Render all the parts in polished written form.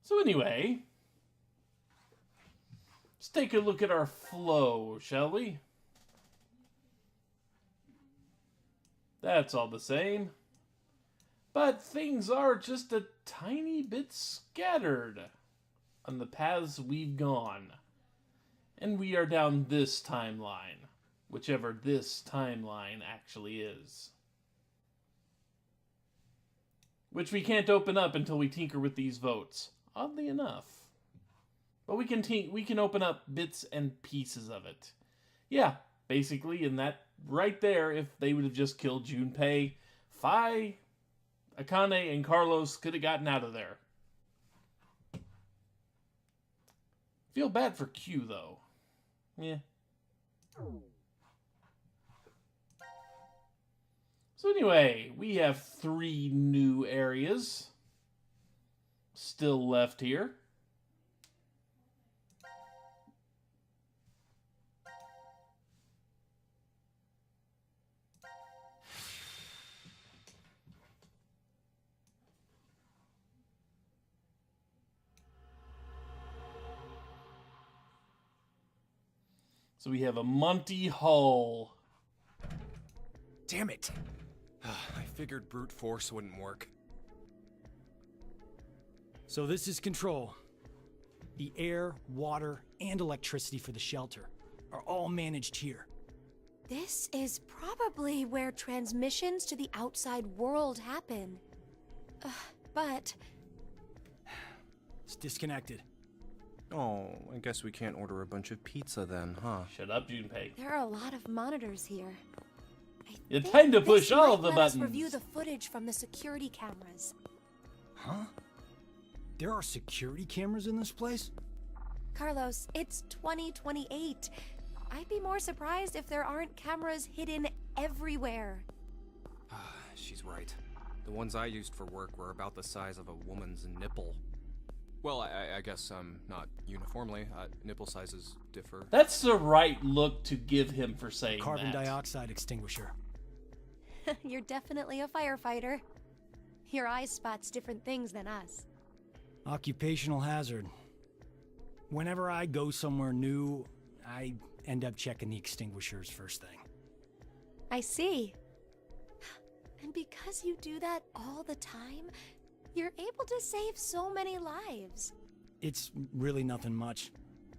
So anyway, let's take a look at our flow, shall we? That's all the same. But things are just a tiny bit scattered on the paths we've gone. And we are down this timeline, whichever this timeline actually is. Which we can't open up until we tinker with these votes, oddly enough. But we can open up bits and pieces of it. Yeah, basically, in that right there, if they would have just killed Junpei, Fi, Akane, and Carlos could have gotten out of there. Feel bad for Q, though. Yeah. So anyway, we have 3 new areas still left here. So we have a Monty Hall. Damn it! I figured brute force wouldn't work. So this is control. The air, water, and electricity for the shelter are all managed here. This is probably where transmissions to the outside world happen. But... It's disconnected. Oh, I guess we can't order a bunch of pizza then, huh? Shut up, Junpei. there are a lot of monitors here. It's time to push all of the Let us buttons. review the footage from the security cameras. Huh? There are security cameras in this place? Carlos, it's 2028. I'd be more surprised if there aren't cameras hidden everywhere. She's right. The ones I used for work were about the size of a woman's nipple. Well, I guess, not uniformly. Nipple sizes differ. That's the right look to give him for saying Carbon that. dioxide extinguisher. You're definitely a firefighter. Your eye spots different things than us. Occupational hazard. Whenever I go somewhere new, I end up checking the extinguishers first thing. I see. And because you do that all the time, you're able to save so many lives. It's really nothing much.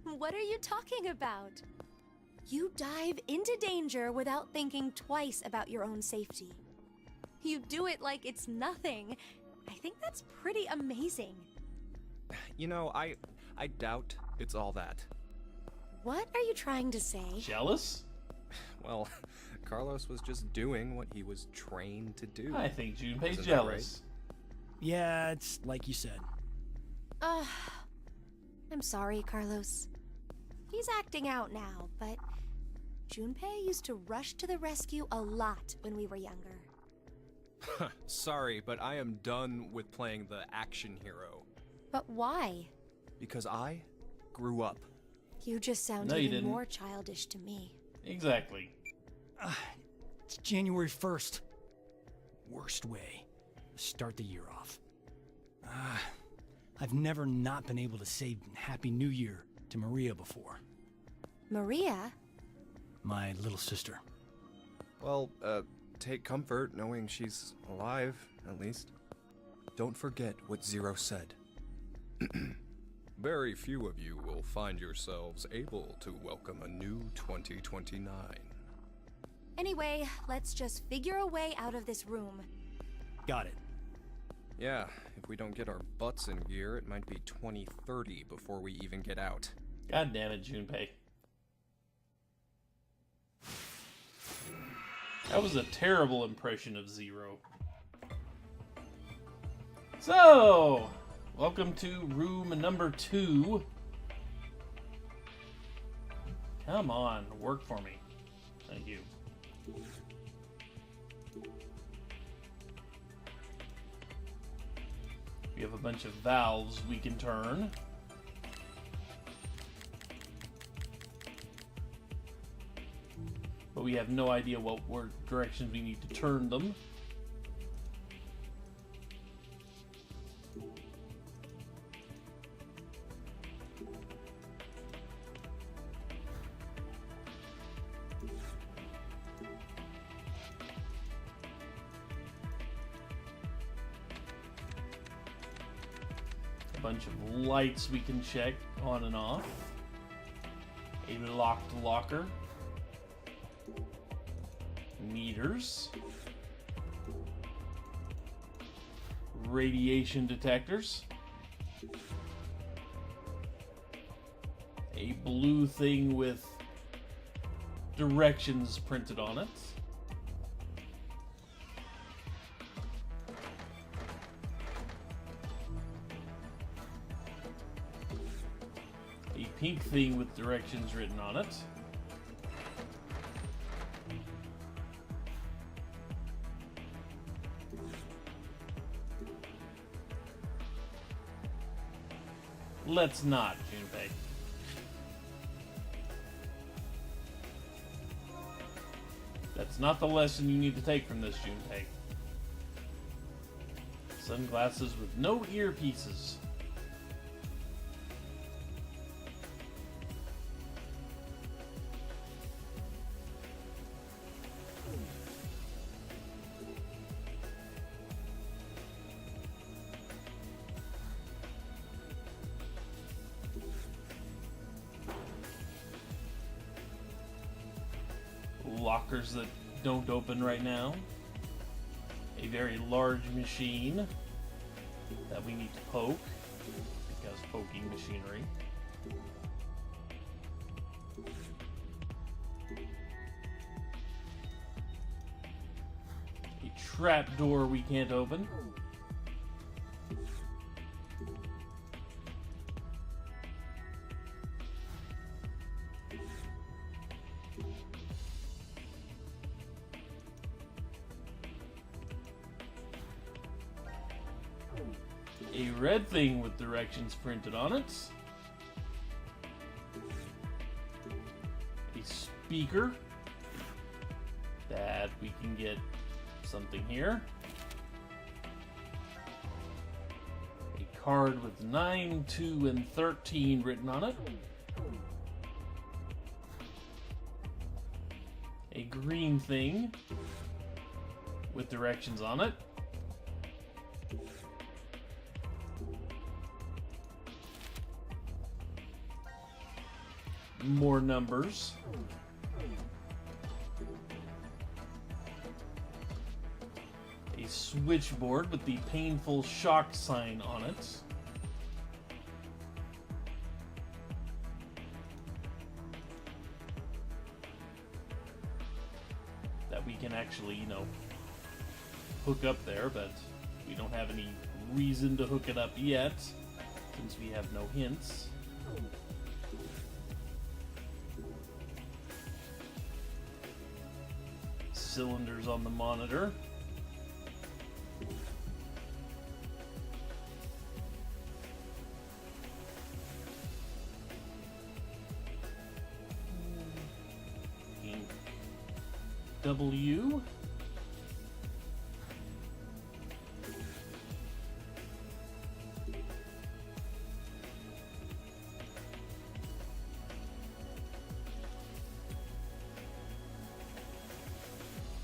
What are you talking about? You dive into danger without thinking twice about your own safety. You do it like it's nothing. I think that's pretty amazing. You know, I doubt it's all that. What are you trying to say? Jealous? Well, Carlos was just doing what he was trained to do. I think Junpei's Isn't that jealous. Yeah, it's like you said. I'm sorry, Carlos. He's acting out now, but Junpei used to rush to the rescue a lot when we were younger. Sorry, but I am done with playing the action hero. But why? Because I grew up. You just sound No, you even didn't. more childish to me. Exactly. It's January 1st. Worst way to start the year off. I've never not been able to say Happy New Year to Maria before. Maria? My little sister. Well, take comfort knowing she's alive, at least. Don't forget what Zero said. Very few of you will find yourselves able to welcome a new 2029. Anyway, let's just figure a way out of this room. Got it. Yeah, if we don't get our butts in gear, it might be 2030 before we even get out. God damn it, Junpei. That was a terrible impression of Zero. So, welcome to room number 2. Come on, work for me. Thank you. We have a bunch of valves we can turn. But we have no idea what directions we need to turn them. bunch of lights we can check on and off. A locked locker. Meters. Radiation detectors. A blue thing with directions printed on it. A pink thing with directions written on it. Let's not, Junpei. That's not the lesson you need to take from this, Junpei. Sunglasses with no earpieces. Lockers that don't open right now. A very large machine that we need to poke, because poking machinery. A trap door we can't open. A red thing with directions printed on it. A speaker that we can get something here. A card with 9, 2, and 13 written on it. A green thing with directions on it. More numbers. A switchboard with the painful shock sign on it. That we can actually, hook up there, but we don't have any reason to hook it up yet, since we have no hints. Cylinders on the monitor. W.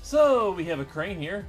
So, we have a crane here.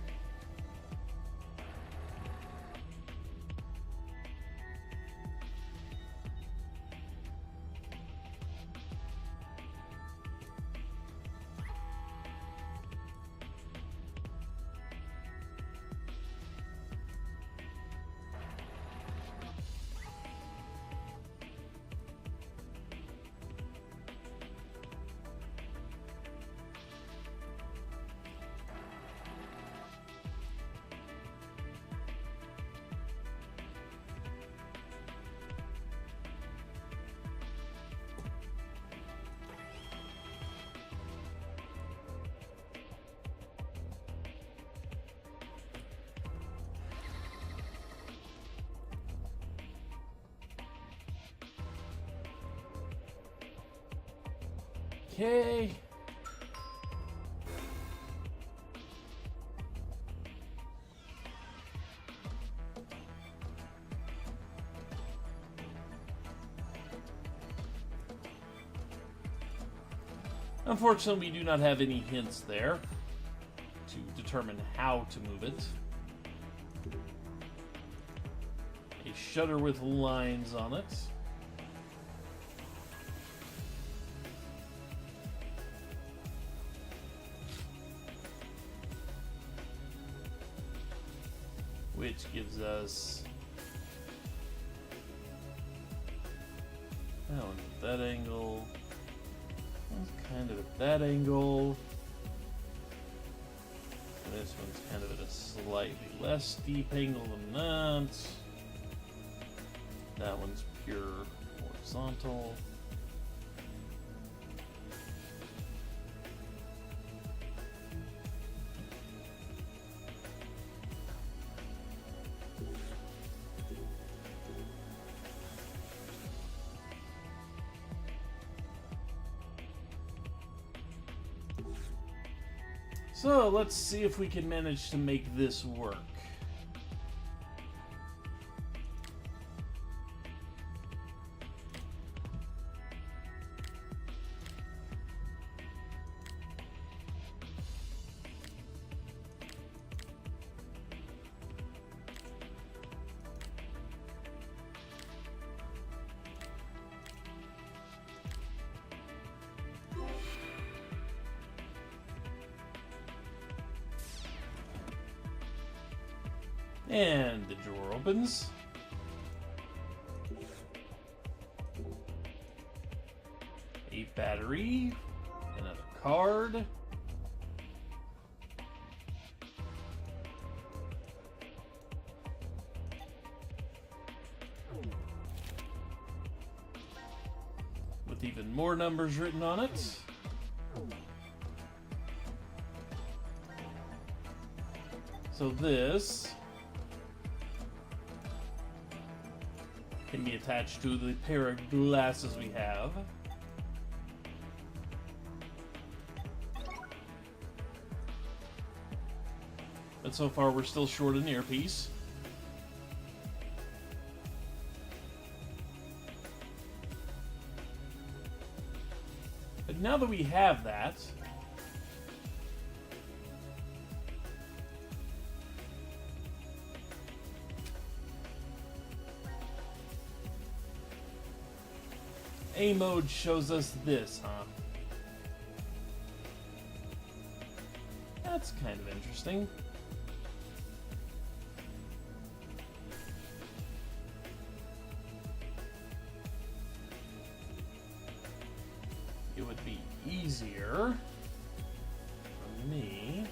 Okay. Unfortunately, we do not have any hints there to determine how to move it. A shutter with lines on it. Which gives us that one's at that angle. One's kind of at that angle. This one's kind of at a slightly less steep angle than that. That one's pure horizontal. So let's see if we can manage to make this work. And the drawer opens. A battery, another card. With even more numbers written on it. So this can be attached to the pair of glasses we have. But so far we're still short an earpiece. But now that we have that, A mode shows us this, huh? That's kind of interesting. It would be easier for me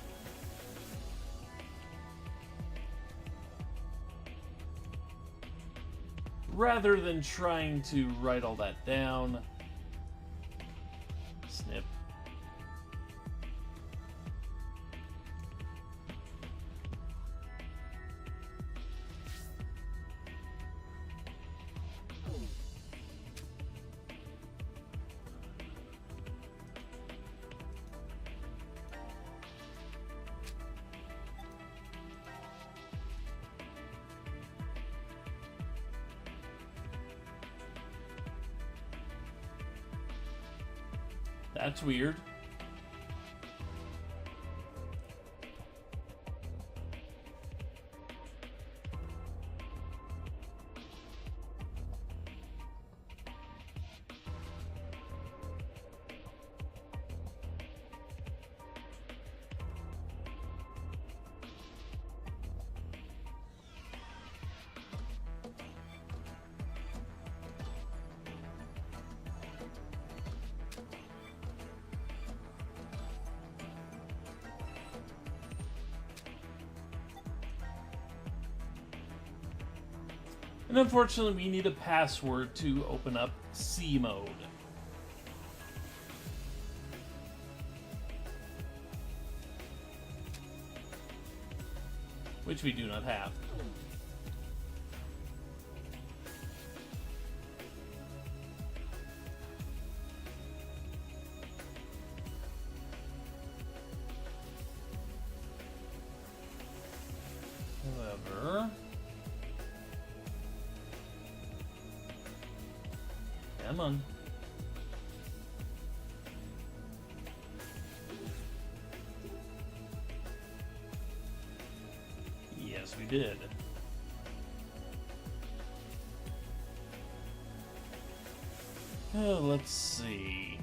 rather than trying to write all that down. Snip. That's weird. And unfortunately, we need a password to open up C mode. Which we do not have. However, come on. Yes, we did. Let's see.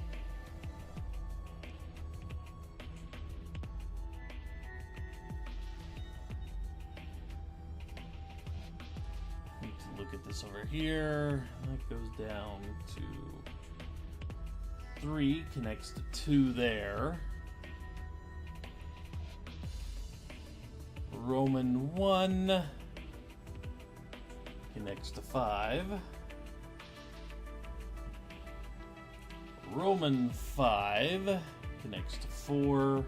Need to look at this over here. That goes down to 3, connects to 2 there. Roman 1 connects to 5. Roman 5 connects to 4.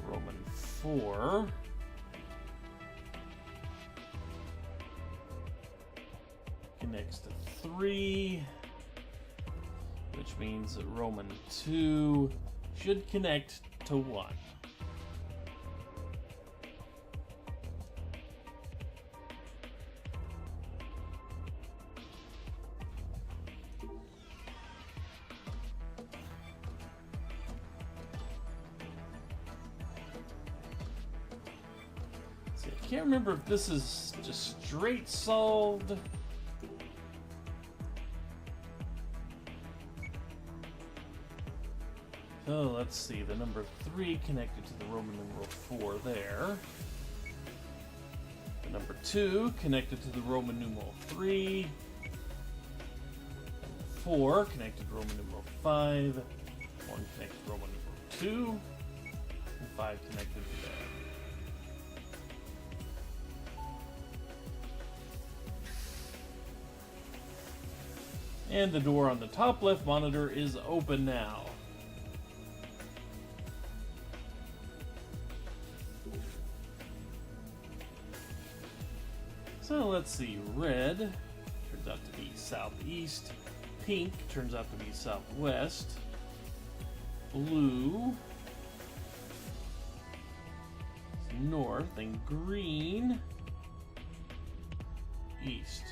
Roman 4 connects to 3, which means that Roman 2 should connect to 1. See, I can't remember if this is just straight solved. Oh, let's see, the number 3 connected to the Roman numeral 4 there. The number 2 connected to the Roman numeral 3. 4 connected to Roman numeral 5. 1 connected to Roman numeral 2. And 5 connected to that. And the door on the top left monitor is open now. So let's see, red turns out to be southeast, pink turns out to be southwest, blue is north, and green east.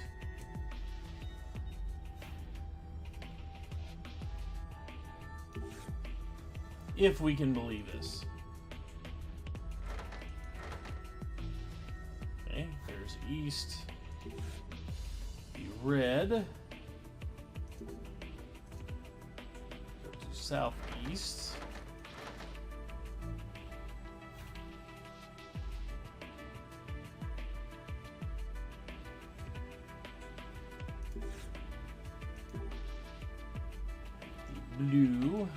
If we can believe this. Okay, there's east. Be red. Go to southeast. The blue.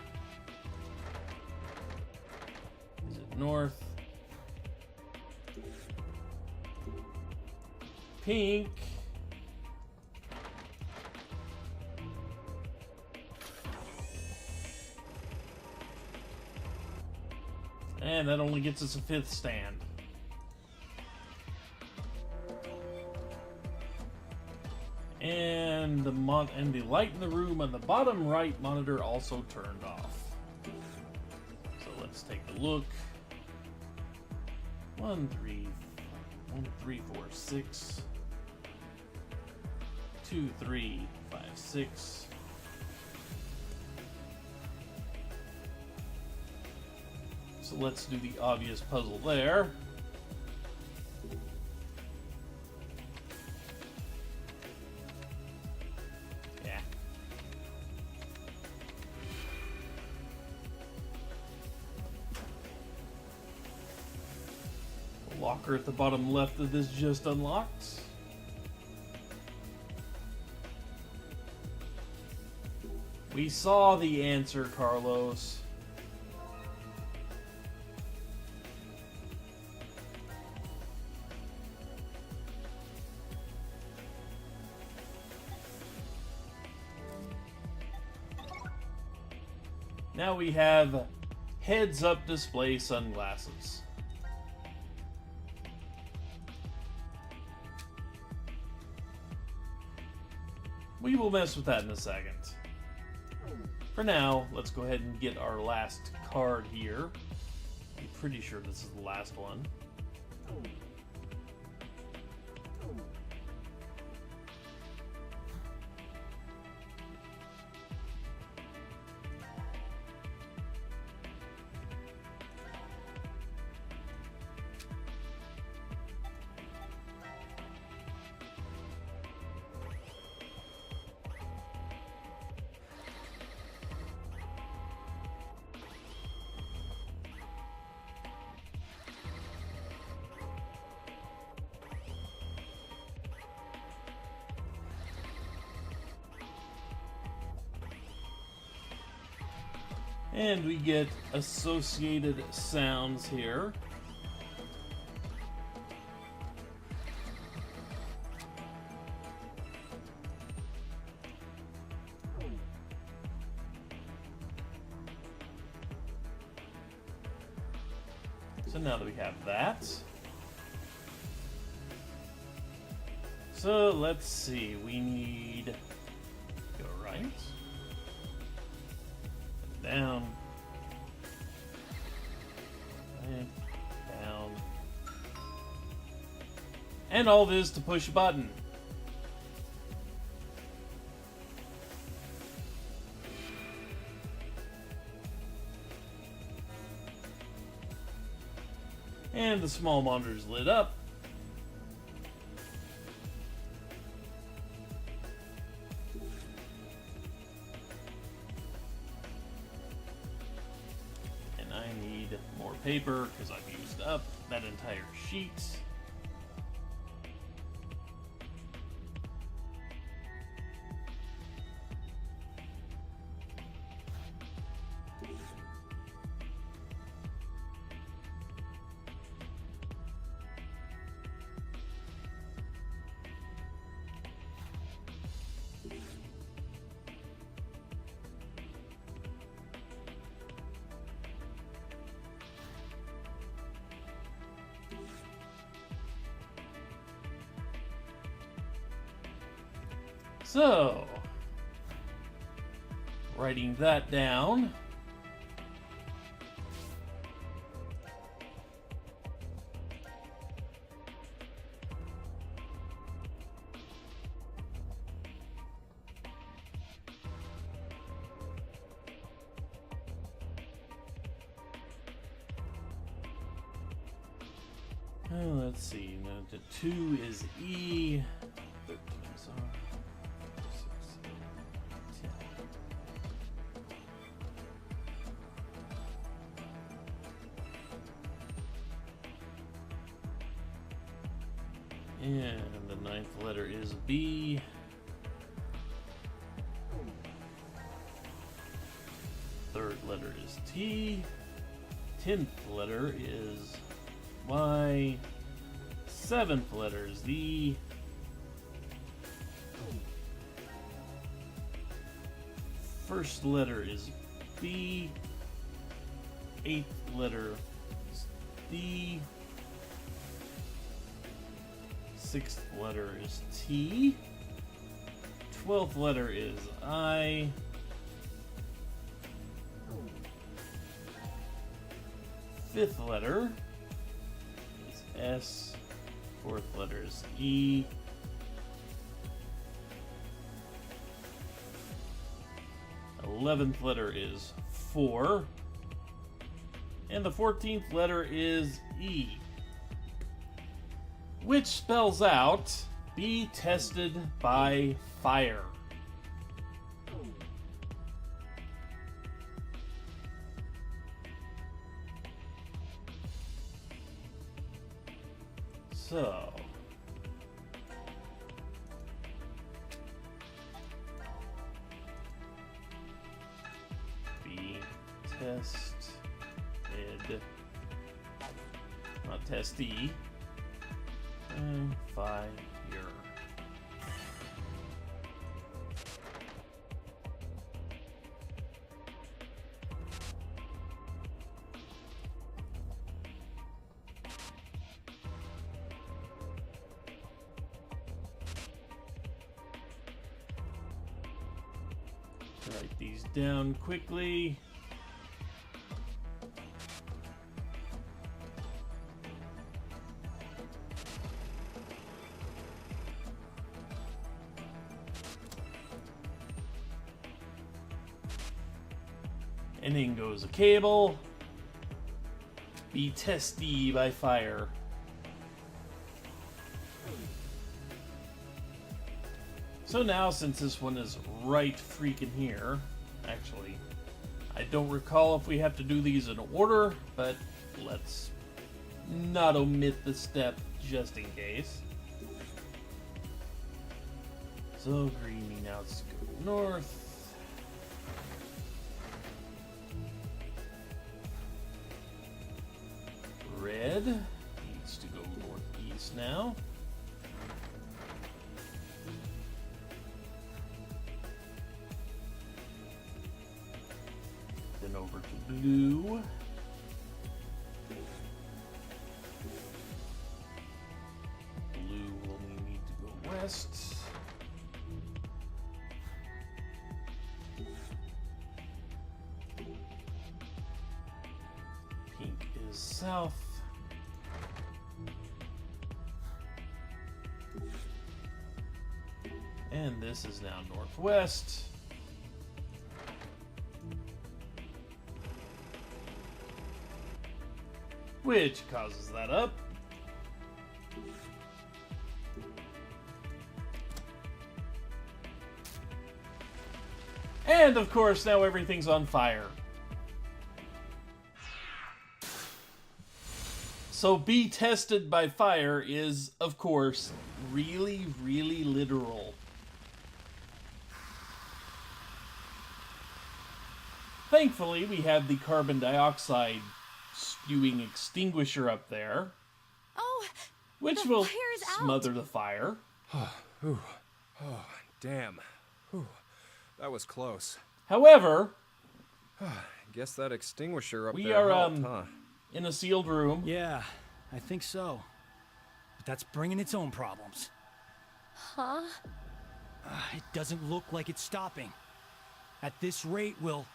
Is it north? Pink. And that only gets us a 5th stand. And the light in the room on the bottom right monitor also turned off. So let's take a look. 1, 3, 4, 6. 2, 3, 5, 6. So let's do the obvious puzzle there. Yeah. The locker at the bottom left of this just unlocked. We saw the answer, Carlos. Now we have heads-up display sunglasses. We will mess with that in a second. For now, let's go ahead and get our last card here. I'm pretty sure this is the last one. And we get associated sounds here. So now that we have that, so let's see, we need go right, down, and down, and all this to push a button. And the small monitor's lit up. And I need more paper because I've used up that entire sheet. So, writing that down. Let's see, now the 2 is E. 13 is R. 6, 10. And the 9th letter is B. Third letter is T. 10th letter is Y. 7th letter is Z. First letter is B. 8th letter is D. 6th letter is T. 12th letter is I. 5th letter is S. 4th letter is E. 11th letter is 4. And the 14th letter is E. Which spells out, be tested by fire. So, be tested, not testy, fire. Write these down quickly. And in goes a cable. Be testy by fire. So now, since this one is right freaking here, actually, I don't recall if we have to do these in order, but let's not omit the step just in case. So green, now let's go north. red needs to go northeast now. Then over to blue. Blue will need to go west. Pink is south. And this is now northwest. Which causes that up. And of course, now everything's on fire. So be tested by fire is, of course, really, really literal. Thankfully, we have the carbon dioxide spewing extinguisher up there, Oh, which the will fire's out. smother the fire. Oh, damn. Whew. That was close. However, Guess that extinguisher up we there are helped, huh? in a sealed room. Yeah, I think so. But that's bringing its own problems. Huh? It doesn't look like it's stopping. At this rate, we'll...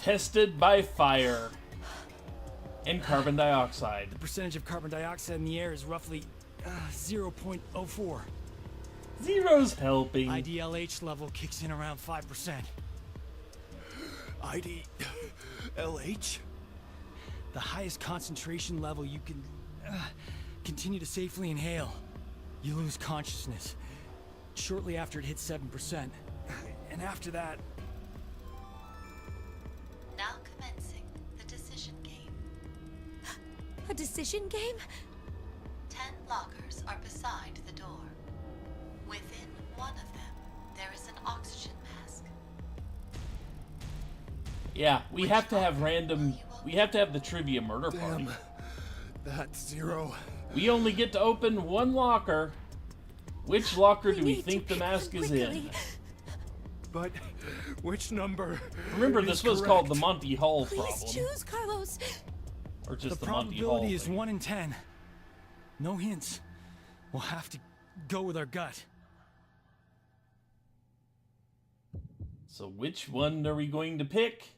Tested by fire and carbon dioxide. The percentage of carbon dioxide in the air is roughly 0.04. Zero's helping. IDLH level kicks in around 5%. IDLH? The highest concentration level you can continue to safely inhale. You lose consciousness shortly after it hits 7%. And after that, Now commencing the decision game. A decision game? 10 lockers are beside the door. Within one of them, there is an oxygen mask. Yeah, we have to have random. We have to have the trivia murder party. That's zero. We only get to open one locker. Which locker do we need to think the pick mask one is in? quickly. But which number? Remember, this was called the correct? Monty Hall Please Problem, choose, Carlos. or just the the Monty Hall. probability is thing. 1 in 10. No hints. We'll have to go with our gut. So which one are we going to pick?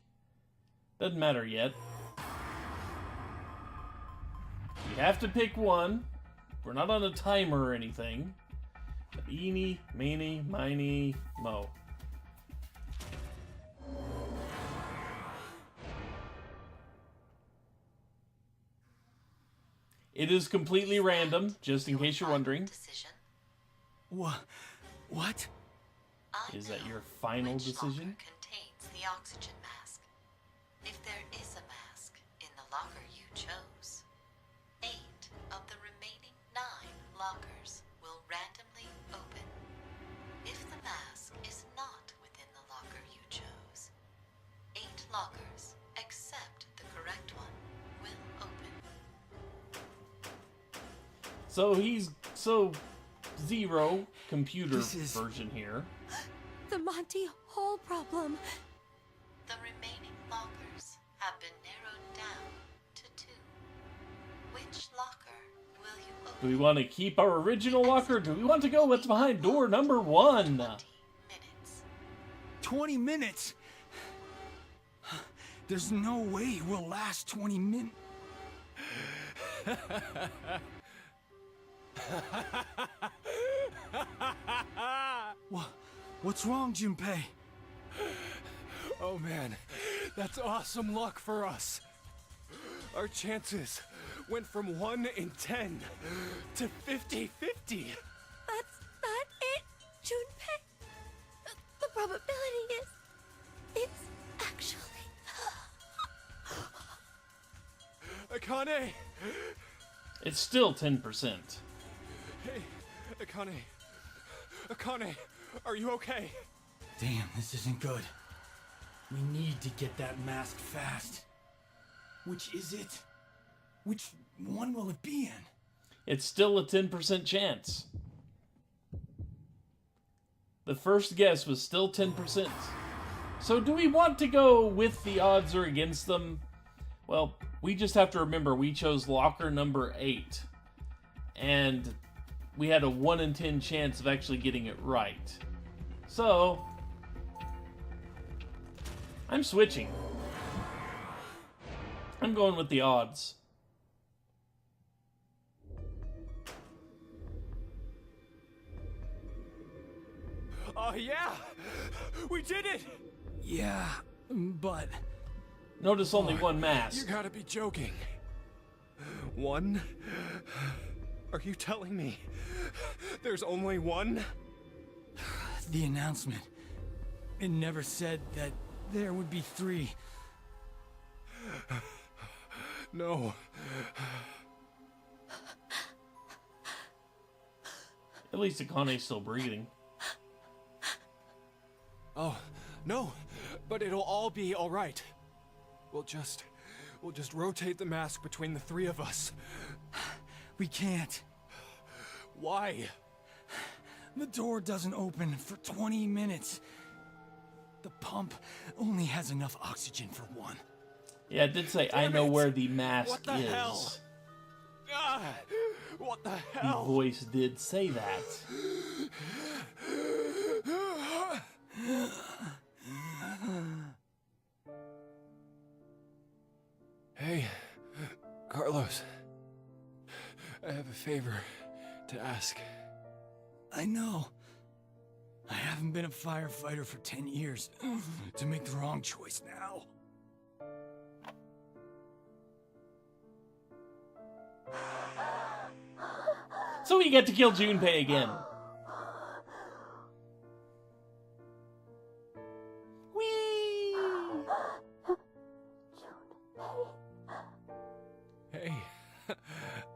Doesn't matter yet. We have to pick one. We're not on a timer or anything. But eeny, meeny, miny, mo. It is completely random, just in Your case you're final wondering. Decision. What? I Is that know your final which decision? locker contains the oxygen mask. If there is a mask in the locker you chose, 8 of the remaining 9 lockers will randomly open. If the mask is not within the locker you chose, 8 lockers, except the correct one, will open. So zero computer This is- version here. The Monty Hall Problem. The remaining lockers have been narrowed down to 2. Which locker will you open? Do we want to keep our original locker? Do we want to go what's behind door number 1? 20 minutes. 20 minutes? There's no way we'll last 20 minutes. What's wrong, Junpei? Oh man, that's awesome luck for us. Our chances went from 1 in 10 to 50-50. That's not it, Junpei. The probability is... It's actually... Akane! It's still 10%. Hey, Akane. Akane, Are you okay? Damn, this isn't good. We need to get that mask fast. Which is it? Which one will it be in? It's still a 10% chance. The first guess was still 10%. So do we want to go with the odds or against them? Well, we just have to remember we chose locker number 8. And we had a 1 in 10 chance of actually getting it right. So, I'm switching. I'm going with the odds. Oh, yeah! We did it! Yeah, but... Notice only one You mask. gotta be joking. One? Are you telling me there's only one? The announcement. It never said that there would be 3. No. At least Akane's still breathing. Oh, no. But it'll all be all right. We'll just rotate the mask between the 3 of us. We can't. Why? The door doesn't open for 20 minutes. The pump only has enough oxygen for 1. Yeah, it did say, I Damn know it. where the mask What the is. hell? Ah, what the The hell? voice did say that. Hey, Carlos. I have a favor to ask. I know. I haven't been a firefighter for 10 years. To make the wrong choice now. So we get to kill Junpei again. Whee! Hey,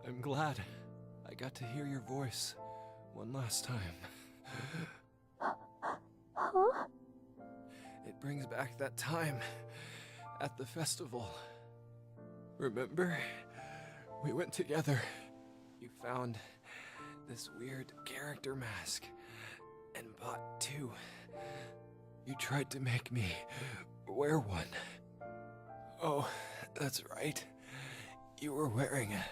I'm glad I got to hear your voice one last time. It brings back that time at the festival. Remember? We went together. You found this weird character mask and bought 2. You tried to make me wear one. Oh, that's right. You were wearing a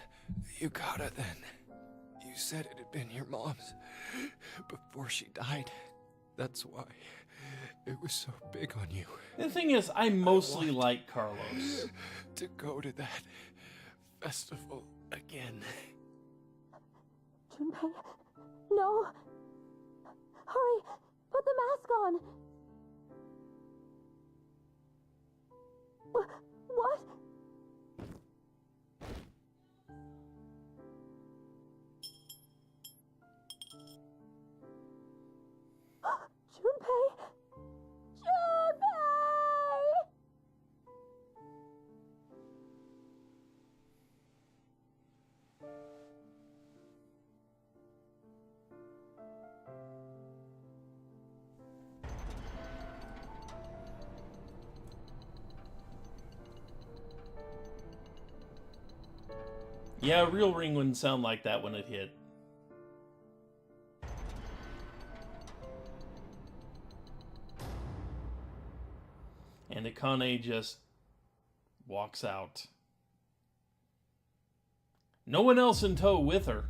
yukata then. You said it had been your mom's before she died. That's why it was so big on you. The thing is, I mostly like Carlos. To go to that festival again. Junpei, no! Hurry! Put the mask on! What? Junpei! Junpei! Yeah, a real ring wouldn't sound like that when it hit. And Akane just walks out. No one else in tow with her.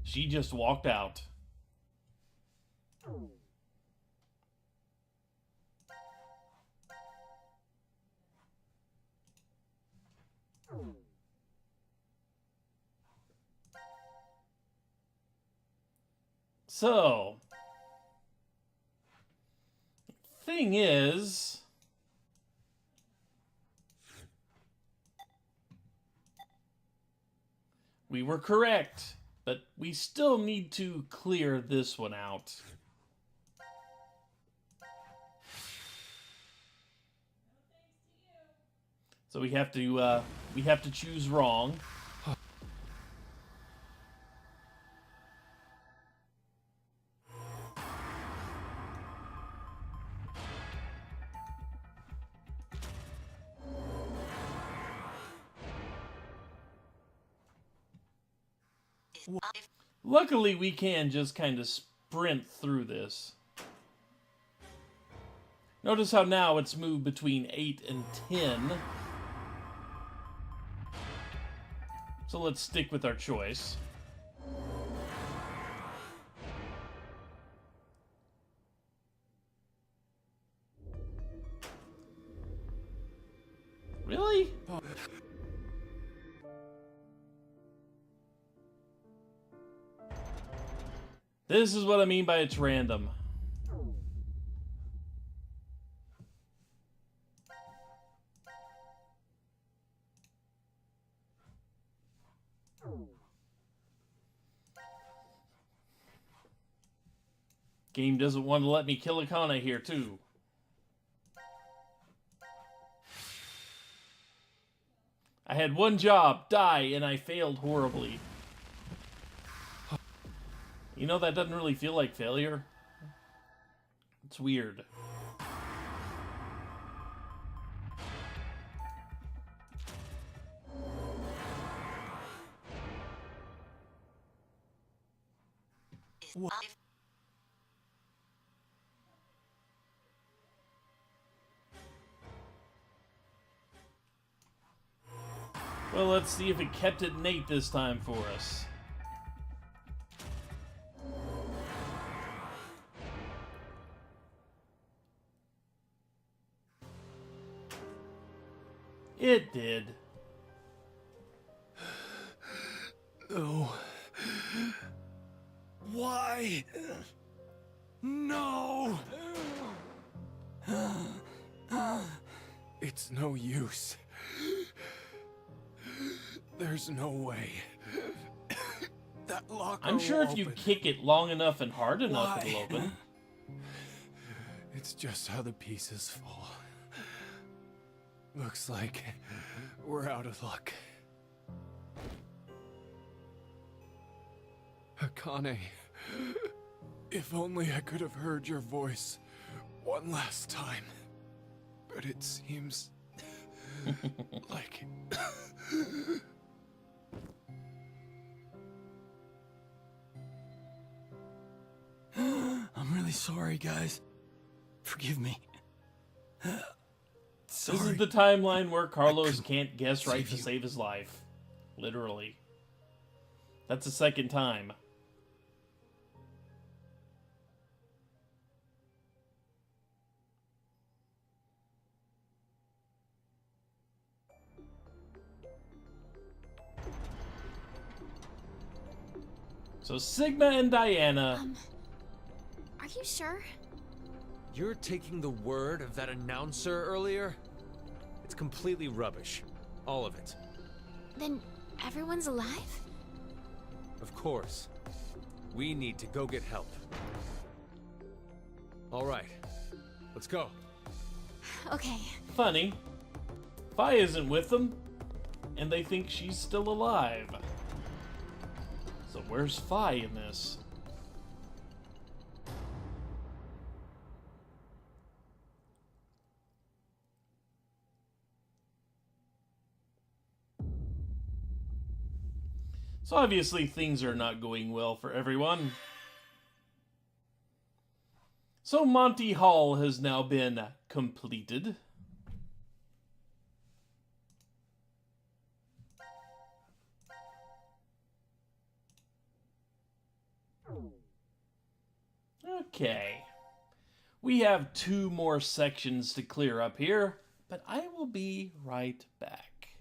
She just walked out. So, thing is, we were correct, but we still need to clear this one out. So we have to choose wrong. Luckily, we can just kind of sprint through this. Notice how now it's moved between 8 and 10. So let's stick with our choice. Really? This is what I mean by it's random. Game doesn't want to let me kill Akane here, too. I had one job, die, and I failed horribly. You know, that doesn't really feel like failure. It's weird. Well, let's see if it kept it Nate this time for us. It did. No. Why? No! It's no use. There's no way. That locker I'm sure will if you open. kick it long enough and hard enough, Why? it'll open. It's just how the pieces fall. Looks like we're out of luck. Akane, if only I could have heard your voice one last time. But it seems like... I'm really sorry, guys. Forgive me. Sorry. This is the timeline where Carlos couldn't can't guess right save to you. save his life. Literally. That's the second time. So Sigma and Diana. Are you sure? You're taking the word of that announcer earlier? It's completely rubbish. All of it. Then everyone's alive? Of course. We need to go get help. All right. Let's go. Okay. Funny. Fi isn't with them, and they think she's still alive. So where's Fi in this? So obviously things are not going well for everyone. So Monty Hall has now been completed. Okay. We have 2 more sections to clear up here, but I will be right back.